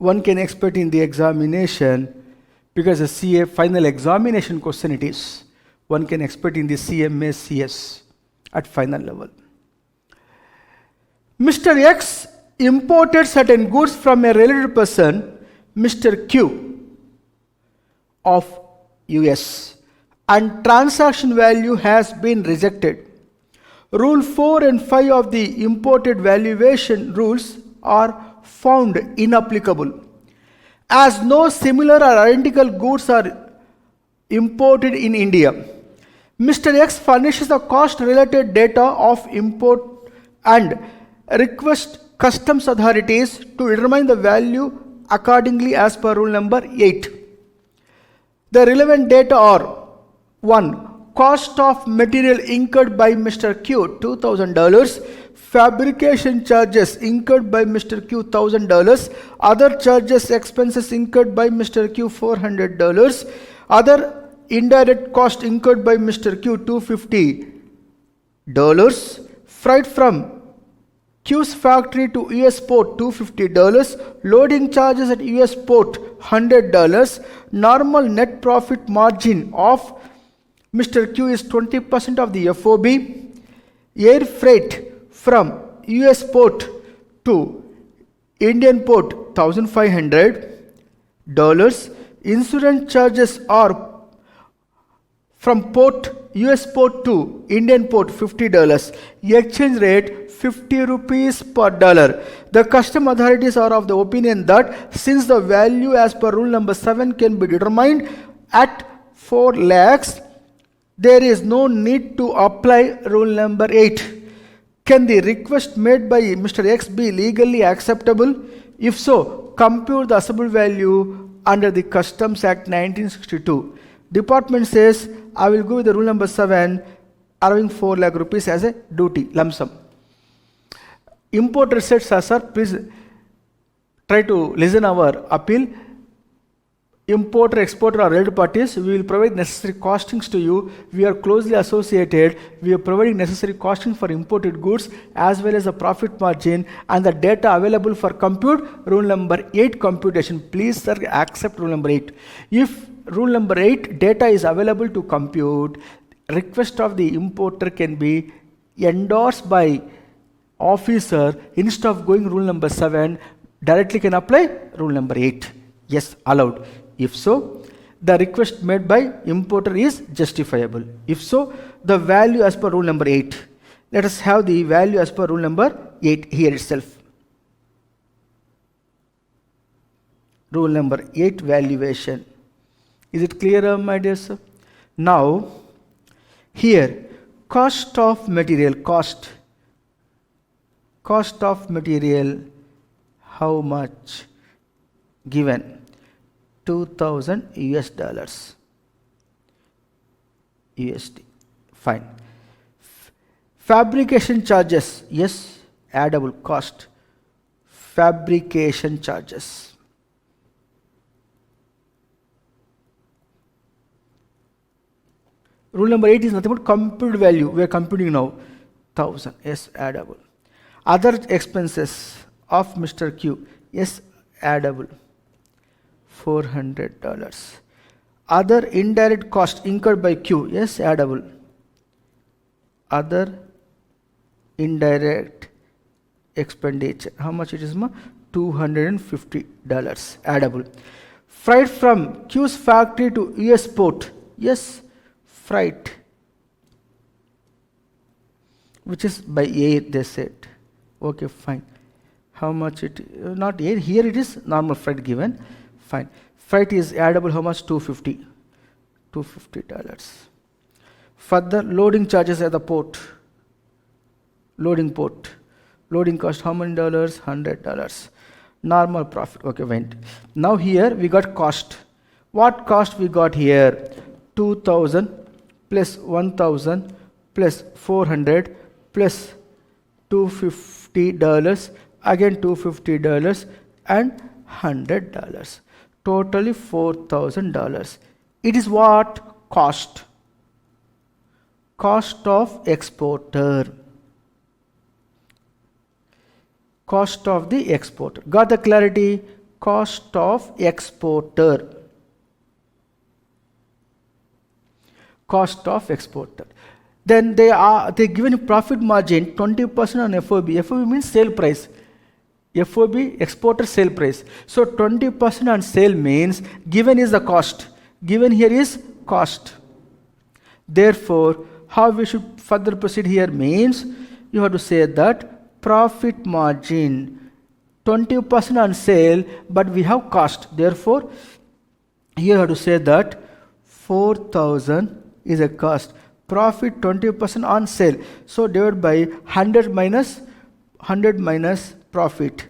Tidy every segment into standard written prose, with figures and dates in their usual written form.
one can expect in the examination, because a CA final examination question it is, one can expect in the CMA CS at final level. Mr. X imported certain goods from a related person, Mr. Q of US, and transaction value has been rejected. Rule 4 and 5 of the imported valuation rules are found inapplicable, as no similar or identical goods are imported in India. Mr. X furnishes the cost-related data of import and requests customs authorities to determine the value accordingly as per rule number 8. The relevant data are: 1. Cost of material incurred by Mr. Q $2,000, fabrication charges incurred by Mr. Q $1,000, other charges expenses incurred by Mr. Q $400, other indirect cost incurred by Mr. Q $250, freight from Q's factory to US port $250, loading charges at US port $100, normal net profit margin of Mr. Q is 20% of the FOB, air freight from US port to Indian port $1,500, insurance charges are from port US port to Indian port $50, exchange rate 50 rupees per dollar. The custom authorities are of the opinion that since the value as per rule number 7 can be determined at 4 lakhs, there is no need to apply rule number 8. Can the request made by Mr. X be legally acceptable? If so, compute the assessable value under the Customs Act 1962. Department says, I will go with the rule number 7, allowing 4 lakh rupees as a duty, lump sum. Importer said, sir, please try to listen our appeal. Importer, exporter are related parties. We will provide necessary costings to you. We are closely associated. We are providing necessary costing for imported goods as well as the profit margin and the data available for compute. Rule number 8 computation. Please, sir, accept rule number 8. If rule number 8 data is available to compute, request of the importer can be endorsed by officer instead of going rule number 7, directly can apply rule number 8. Yes, allowed. If so, the request made by importer is justifiable. If so, the value as per rule number 8. Let us have the value as per rule number 8 here itself. Rule number 8, valuation. Is it clear, my dear sir? Now, here, cost of material, cost of material, how much? Given 2,000 US dollars USD. Fine. Fabrication charges, yes, addable cost. Fabrication charges. Rule number 8 is nothing but computed value. We are computing now 1,000, yes, addable. Other expenses of Mr. Q, yes, addable. $400. Other indirect cost incurred by Q, yes, addable. Other indirect expenditure, how much it is? $250, addable. Freight from Q's factory to US port, yes, freight, which is by air, they said. Okay, fine. How much it? Not air, here it is normal freight given. Fine. Freight is addable, how much? $250. $250. Further, loading charges at the port. Loading port. Loading cost, how many dollars? $100. Normal profit. Okay, went. Now here we got cost. What cost we got here? 2,000 plus 1,000 plus 400 plus $250, again $250 and $100. Totally $4,000. It is what? Cost. Cost of exporter. Cost of the exporter. Got the clarity? cost of exporter. Cost of exporter. Then they given profit margin 20% on FOB. FOB means sale price. FOB, exporter sale price. So 20% on sale means given is the cost. Given here is cost. Therefore, how we should further proceed here means you have to say that profit margin 20% on sale, but we have cost. Therefore, here you have to say that 4,000 is a cost. Profit 20% on sale. So divided by 100 minus profit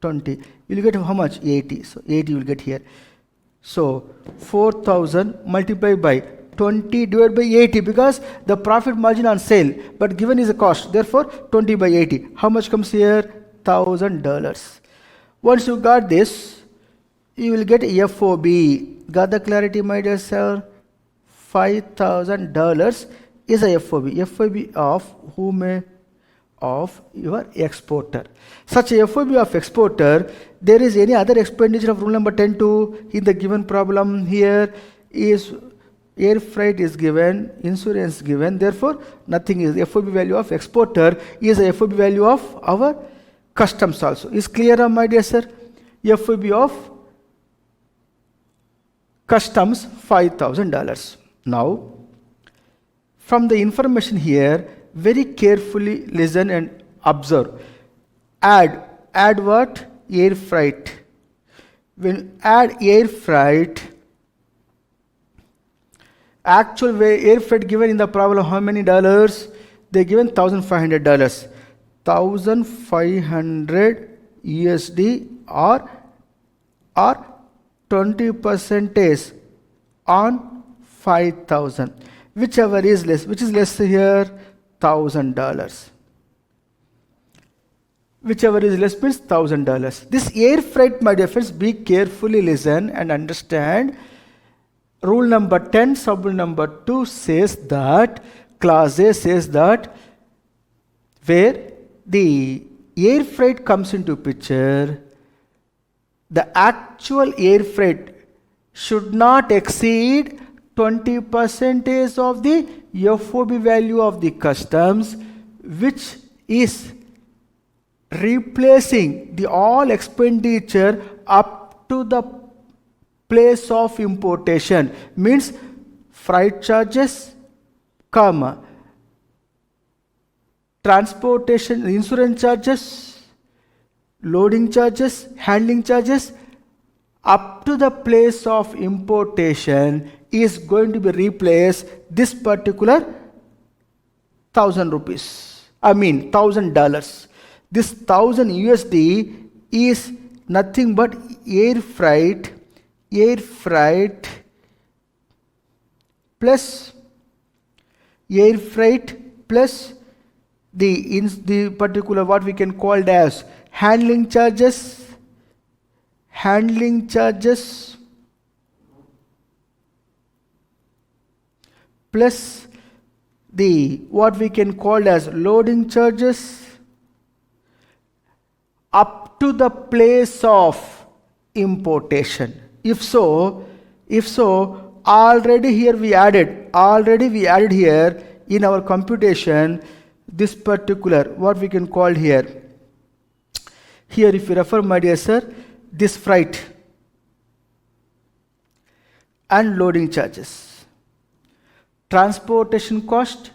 20. You will get how much? 80. So 80 you will get here. So 4,000 multiplied by 20 divided by 80, because the profit margin on sale, but given is a cost. Therefore 20 by 80. How much comes here? $1,000. Once you got this, you will get FOB. Got the clarity, my dear sir? $5,000 is a FOB. FOB of whom? Of your exporter. Such a FOB of exporter, there is any other expenditure of rule number 10.2 in the given problem. Here is air freight is given, insurance given, therefore nothing is. FOB value of exporter is a FOB value of our customs also. Is clear, my dear sir? FOB of customs $5,000. Now, from the information here, very carefully listen and observe. Add what? Air freight. When add air freight, actual air freight given in the problem, how many dollars? They given $1,500. 1,500 USD or 20% on 5,000. Whichever is less. Which is less here? $1,000. Whichever is less means $1,000. This air freight, my dear friends, be carefully listen and understand. Rule number 10, sub rule number 2 says that, clause A says that, where the air freight comes into picture, the actual air freight should not exceed 20% of the FOB value of the customs, which is replacing the all expenditure up to the place of importation. Means freight charges, transportation, insurance charges, loading charges, handling charges, up to the place of importation is going to be replaced this particular 1,000 rupees. $1,000. This 1,000 USD is nothing but air freight plus the particular what we can call it as handling charges plus the what we can call as loading charges up to the place of importation. If so, already we added here in our computation this particular what we can call here if you refer, my dear sir, this freight and loading charges, transportation cost,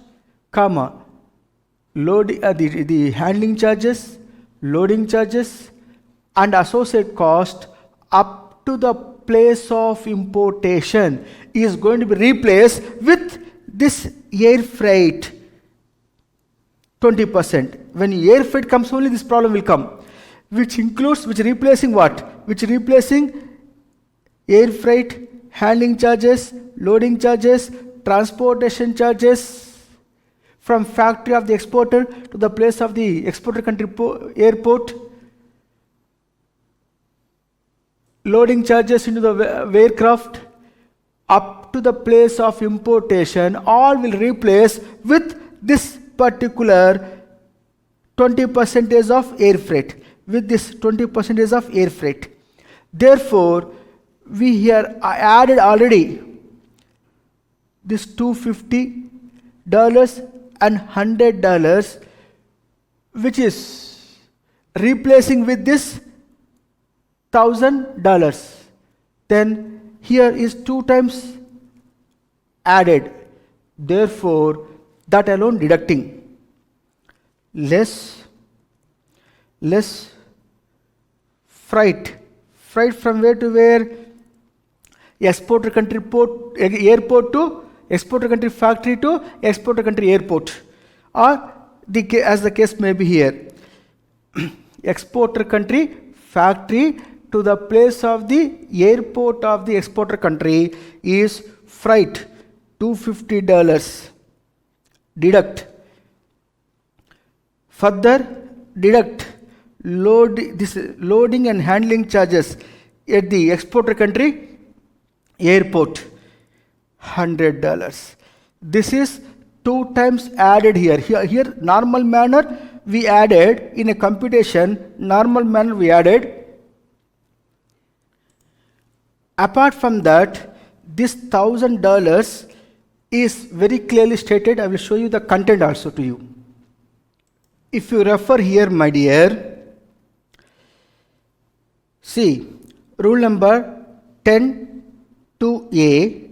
the handling charges, loading charges and associate cost up to the place of importation is going to be replaced with this air freight 20%. When air freight comes, only this problem will come, which replacing what? Which replacing air freight, handling charges, loading charges, transportation charges from factory of the exporter to the place of the exporter country airport, loading charges into the aircraft up to the place of importation, all will replace with this particular 20% of air freight, with this 20% of air freight. Therefore, we here added already this $250 and $100, which is replacing with this $1,000. Then here is 2 times added. Therefore, that alone deducting. Less freight. Freight from where to where? Exporter country airport to exporter country factory to exporter country airport, or as the case may be here, exporter country factory to the place of the airport of the exporter country is freight, $250. Deduct. Further deduct loading and handling charges at the exporter country airport, $100. This is 2 times added here. Here normal manner we added in a computation, normal manner we added. Apart from that, this $1,000 is very clearly stated. I will show you the content also to you. If you refer here, my dear, see rule number 10(2)(a),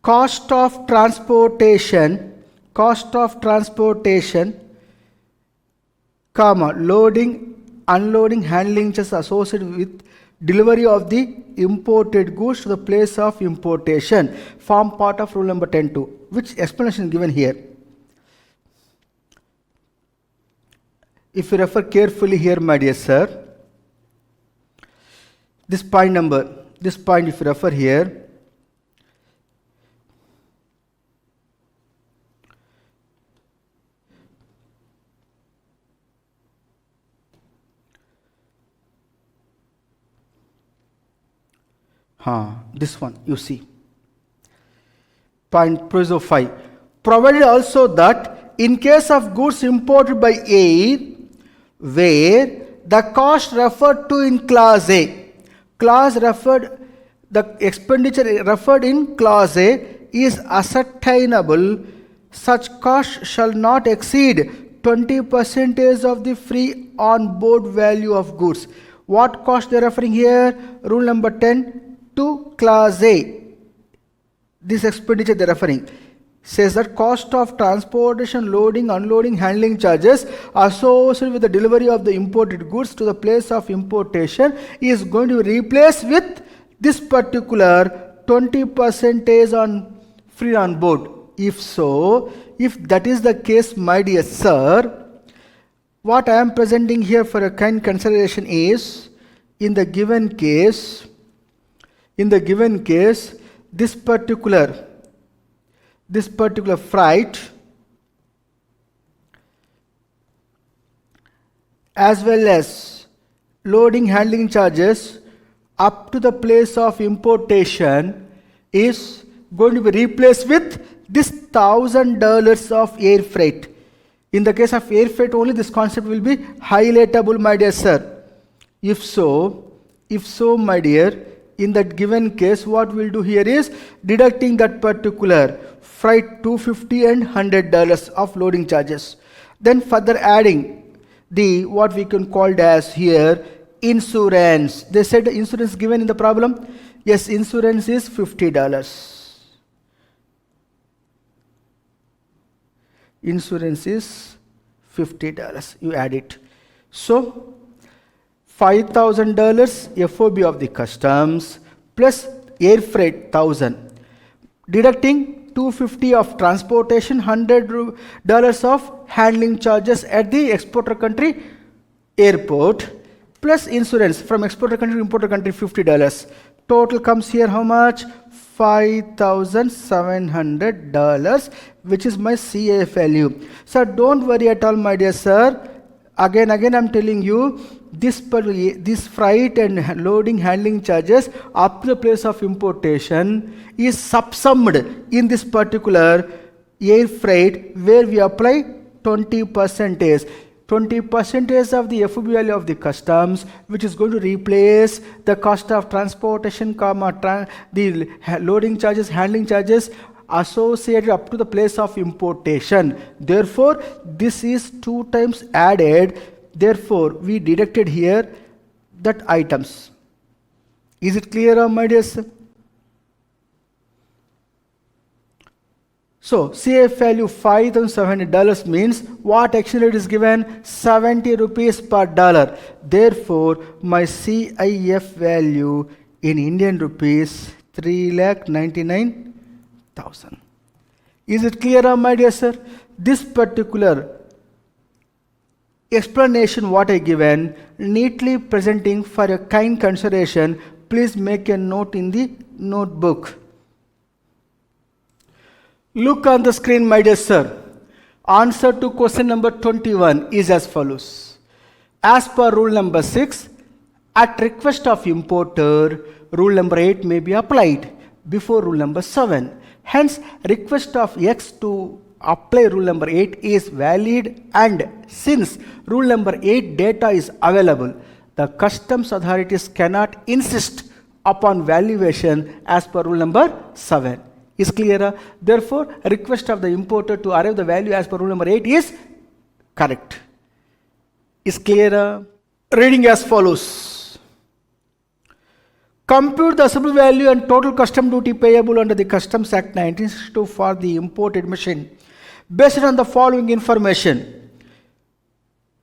cost of transportation, comma, loading, unloading, handling charges associated with delivery of the imported goods to the place of importation form part of rule number 10(2), which explanation given here. If you refer carefully here, my dear sir, this point if you refer here, this one you see. Point proviso 5. Provided also that in case of goods imported by air, where the cost referred to in clause A, the expenditure referred in clause A is ascertainable, such cost shall not exceed 20% of the free on board value of goods. What cost they are referring here? Rule number 10 to clause A. This expenditure they are referring says that cost of transportation, loading, unloading, handling charges associated with the delivery of the imported goods to the place of importation is going to be replaced with this particular 20% on free on board. If so, if that is the case, my dear sir, what I am presenting here for a kind consideration is, in the given case, this particular freight as well as loading handling charges up to the place of importation is going to be replaced with this $1,000 of air freight. In the case of air freight only, this concept will be highlightable, my dear sir. If so, my dear, in that given case, what we'll do here is deducting that particular freight $250 and $100 of loading charges. Then further adding the what we can call as here insurance. They said the insurance given in the problem. Yes, insurance is $50. Insurance is $50. You add it. So $5,000 FOB of the customs plus air freight 1,000, deducting $250 of transportation, $100 of handling charges at the exporter country airport, plus insurance from exporter country to importer country $50. Total comes here how much? $5,700, which is my CAF value. So don't worry at all, my dear sir. Again I'm telling you, this freight and loading handling charges up to the place of importation is subsumed in this particular air freight where we apply 20%. 20% of the FOB value of the customs, which is going to replace the cost of transportation, the loading charges, handling charges associated up to the place of importation. Therefore, this is 2 times added. Therefore, we deducted here that items. Is it clear, my dear sir? So, CF value $5,700 means what exchange rate is given? 70 rupees per dollar. Therefore, my CIF value in Indian rupees 3,99,000. Is it clear, my dear sir? This particular explanation what I given, neatly presenting for your kind consideration, please make a note in the notebook. Look on the screen, my dear sir. Answer to question number 21 is as follows. As per rule number 6, at request of importer, rule number 8 may be applied before rule number 7. Hence, request of X to apply rule number 8 is valid, and since rule number 8 data is available, the customs authorities cannot insist upon valuation as per rule number 7. Is clear? Therefore, request of the importer to arrive the value as per rule number 8 is correct. Is clear? Reading as follows. Compute the assessable value and total custom duty payable under the Customs Act 1962 for the imported machine based on the following information.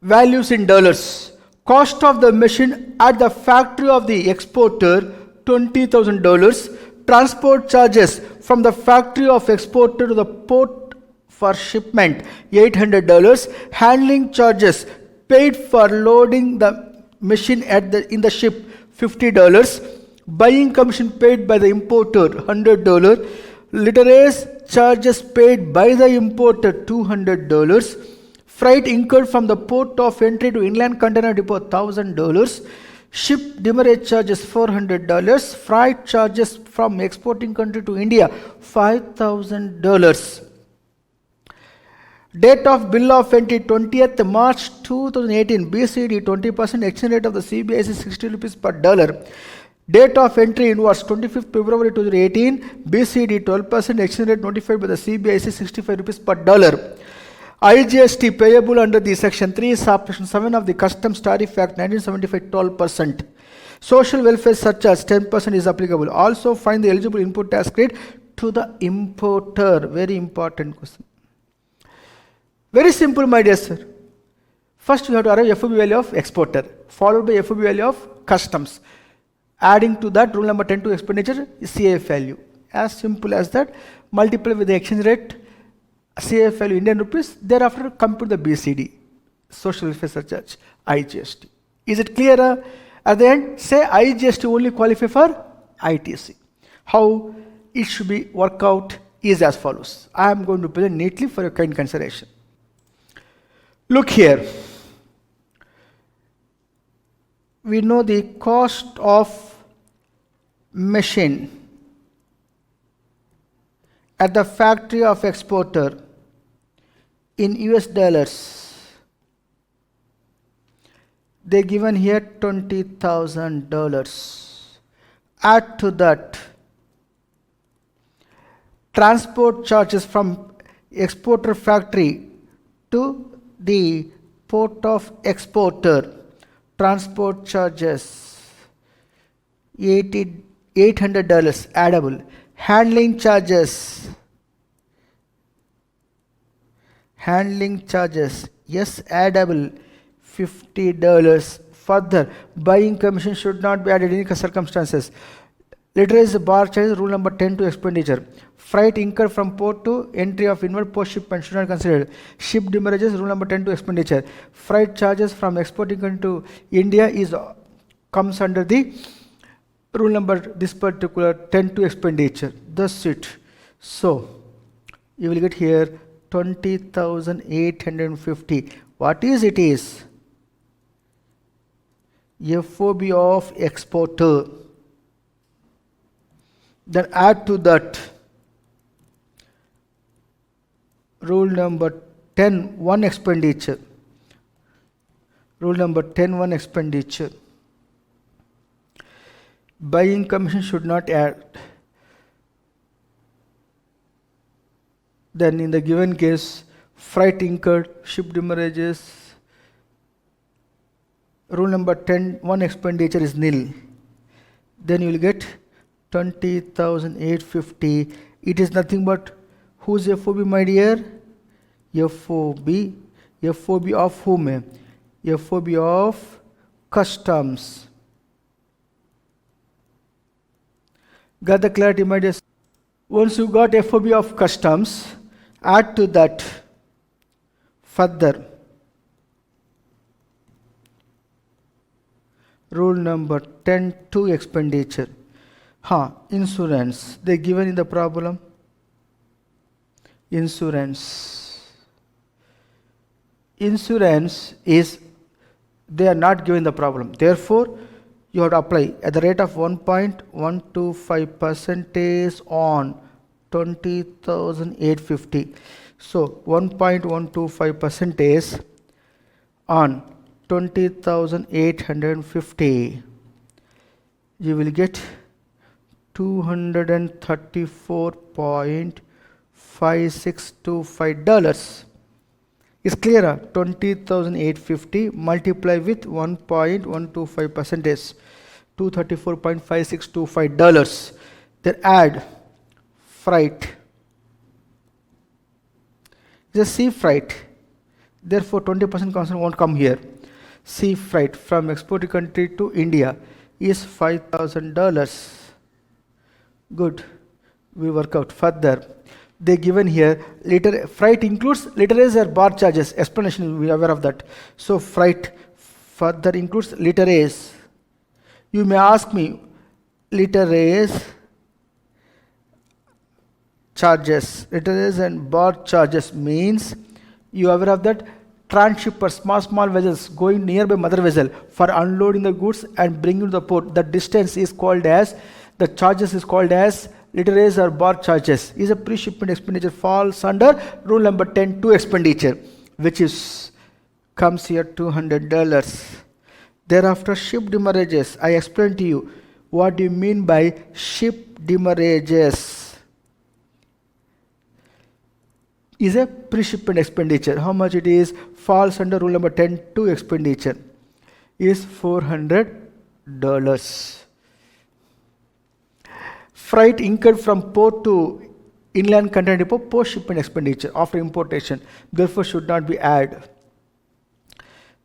Values in dollars. Cost of the machine at the factory of the exporter $20,000. Transport charges from the factory of exporter to the port for shipment $800. Handling charges paid for loading the machine in the ship $50. Buying commission paid by the importer $100. Litterage charges paid by the importer $200. Freight incurred from the port of entry to inland container depot $1,000. Ship demurrage charges $400. Freight charges from exporting country to India $5,000. Date of bill of entry 20th March 2018 BCD 20% exchange rate of the CBIC is 60 rupees per dollar. Date of entry invoice 25th February 2018 BCD 12% exchange rate notified by the CBIC 65 rupees per dollar. IGST payable under the section 3 subsection 7 of the Customs Tariff Act 1975 12%. Social welfare surcharge 10% is applicable. Also find the eligible input tax credit to the importer. Very important question. Very simple, my dear sir. First you have to arrive FOB value of exporter, followed by FOB value of customs. Adding to that rule number 10 to expenditure is CIF value. As simple as that. Multiply with the exchange rate, CIF value Indian rupees, thereafter compute the BCD, social welfare surcharge, IGST. Is it clear? At the end, say IGST only qualify for ITC. How it should be work out is as follows. I am going to present neatly for your kind consideration. Look here. We know the cost of machine at the factory of exporter in US dollars. They given here $20,000. Add to that transport charges from exporter factory to the port of exporter. Transport charges $800 addable. Handling charges yes addable $50. Further, buying commission should not be added in any circumstances. Literacy bar charges rule number 10 to expenditure. Freight incurred from port to entry of inward post shipment should not considered. Ship demurrages rule number 10 to expenditure. Freight charges from exporting country to India comes under the rule number this particular 10 to expenditure. That's it. So you will get here 20,850. What is it is? FOB of exporter. Then add to that rule number 10 1 expenditure. Rule number 10, one expenditure. Buying commission should not add. Then in the given case, freight incurred, ship demurrages. Rule number 10, one expenditure is nil. Then you will get 20,850. It is nothing but whose FOB, my dear? FOB. FOB of whom? FOB of customs. Got the clarity, my dear? Once you got FOB of customs, add to that further rule number 10, 2 expenditure. Insurance. They given in the problem. Insurance is, they are not given the problem. Therefore, you have to apply at the rate of 1.125% on 20,850. So 1.125% on 20,850. You will get $234.5625. Is clear? 20,850 multiply with 1.125%, $234.5625. Then add freight. It's a sea freight. Therefore, 20% constant won't come here. Sea freight from exporting country to India is $5,000. Good. We work out further. They given here freight includes literaries or bar charges. Explanation, we are aware of that. So freight further includes literaries. You may ask me, literaries charges, literaries and bar charges means you are aware of that. Transshippers, small vessels going nearby mother vessel for unloading the goods and bringing to the port. The distance is called as, the charges is called as literaries or bar charges. Is a pre-shipment expenditure, falls under rule number 10, 2 expenditure, which is comes here $200. Thereafter, ship demurrages. I explained to you what do you mean by ship demurrages. Is a pre-shipment expenditure. How much it is? Falls under rule number 10, 2 expenditure is $400. Freight incurred from port to inland container depot, post shipment expenditure after importation, therefore should not be added.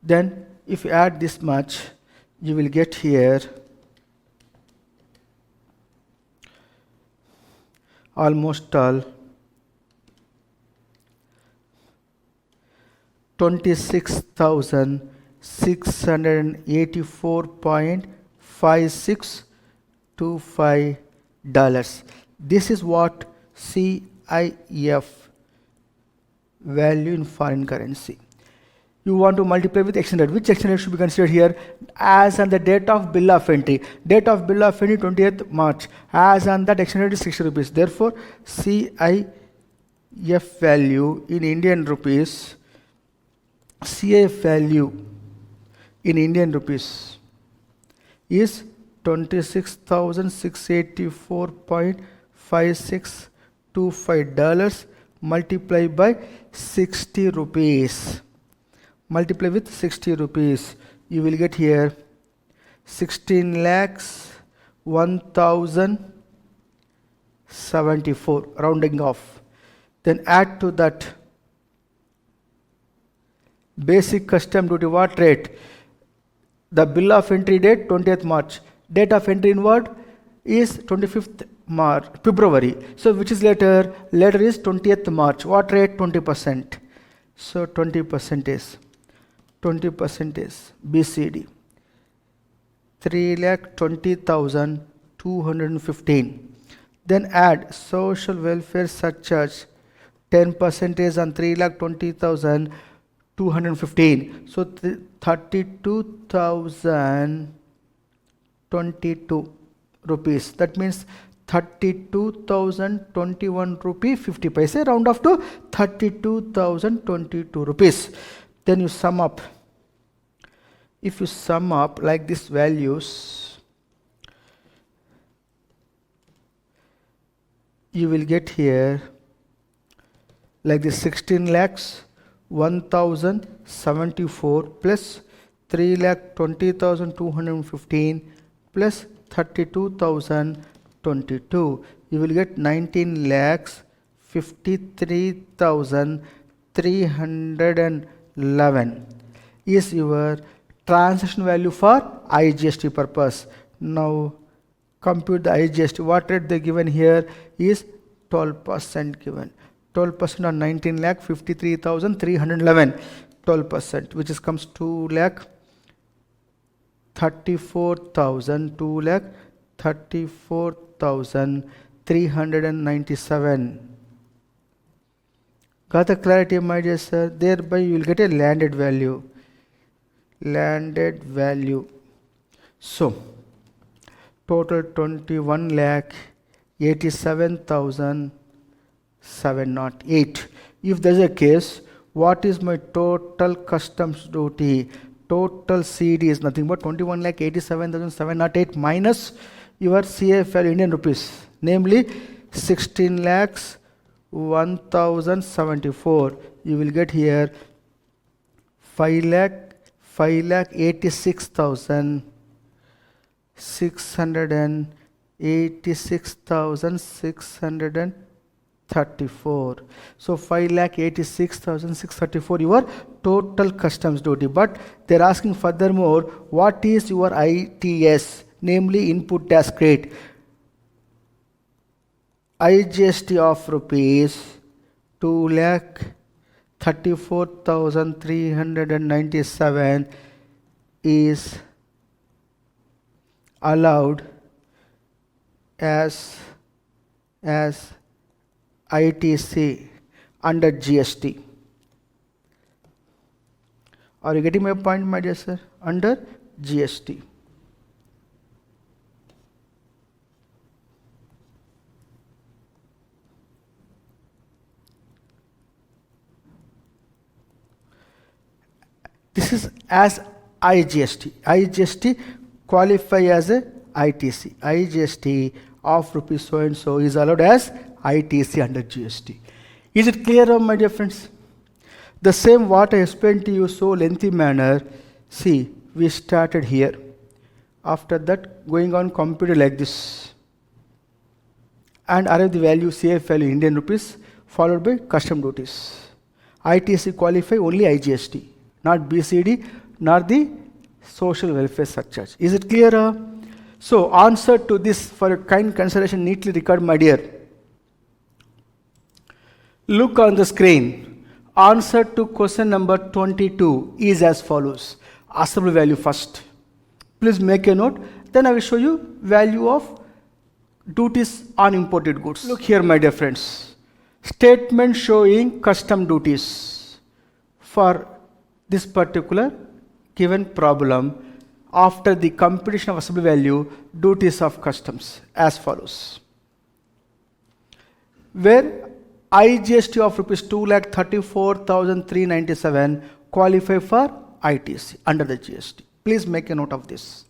Then if you add this much, you will get here almost all 26,684.5625. This is what CIF value in foreign currency. You want to multiply with exchange rate. Which exchange rate should be considered here? As on the date of bill of entry. Date of bill of entry 20th March. As on that exchange rate is 60 rupees. Therefore, CIF value in Indian rupees, CIF value in Indian rupees is $26,684.5625 multiplied by 60 rupees. Multiply with 60 rupees. You will get here 16 lakhs 1,074, rounding off. Then add to that basic custom duty. What rate? The bill of entry date 20th March. Date of entry in what is 25th February. So which is later? Later is 20th March. What rate? 20%. So 20% is BCD 3,20,215. Then add social welfare surcharge 10% on 3,20,215. So 32,022 rupees. That means 32,021 rupee 50 paise. Round off to 32,022 rupees. Then you sum up if you sum up like this values, you will get here like this 16 lakhs 1074 plus 3,20,215 plus 32,022. You will get 19 lakhs 53,311 is your transaction value for IGST purpose. Now compute the IGST. What rate they given here is 12% given. 12% on 19 lakh 53,311. 12%, which is comes 2 lakh 34,000, 2 lakh 34,397. Got the clarity, my dear sir? Thereby you will get a landed value. Landed value. So total 21 lakh 87,708. If there is a case, what is my total customs duty? Total CD is nothing but 21 lakh 87,708 minus your CFL Indian rupees, namely 16 lakhs 1,074. You will get here 5 lakh 86,634. So 5,86,634 your total customs duty. But they are asking furthermore, what is your ITS, namely input tax credit? IGST of rupees 2,34,397 is allowed as ITC under GST. Are you getting my point, my dear sir? Under GST. This is as IGST. IGST qualify as a ITC. IGST of rupees so and so is allowed as ITC under GST. Is it clear, my dear friends? The same what I explained to you so lengthy manner. See, we started here. After that, going on computer like this, and arrive the value CF value Indian rupees followed by custom duties. ITC qualify only IGST, not BCD, nor the social welfare surcharge. Is it clear? So answer to this for a kind consideration neatly record, my dear. Look on the screen. Answer to question number 22 is as follows. Assembly value first. Please make a note. Then I will show you value of duties on imported goods. Look here, my dear friends. Statement showing custom duties for this particular given problem after the computation of assembly value duties of customs as follows. Where IGST of rupees 2,34,397 qualify for ITC under the GST. Please make a note of this.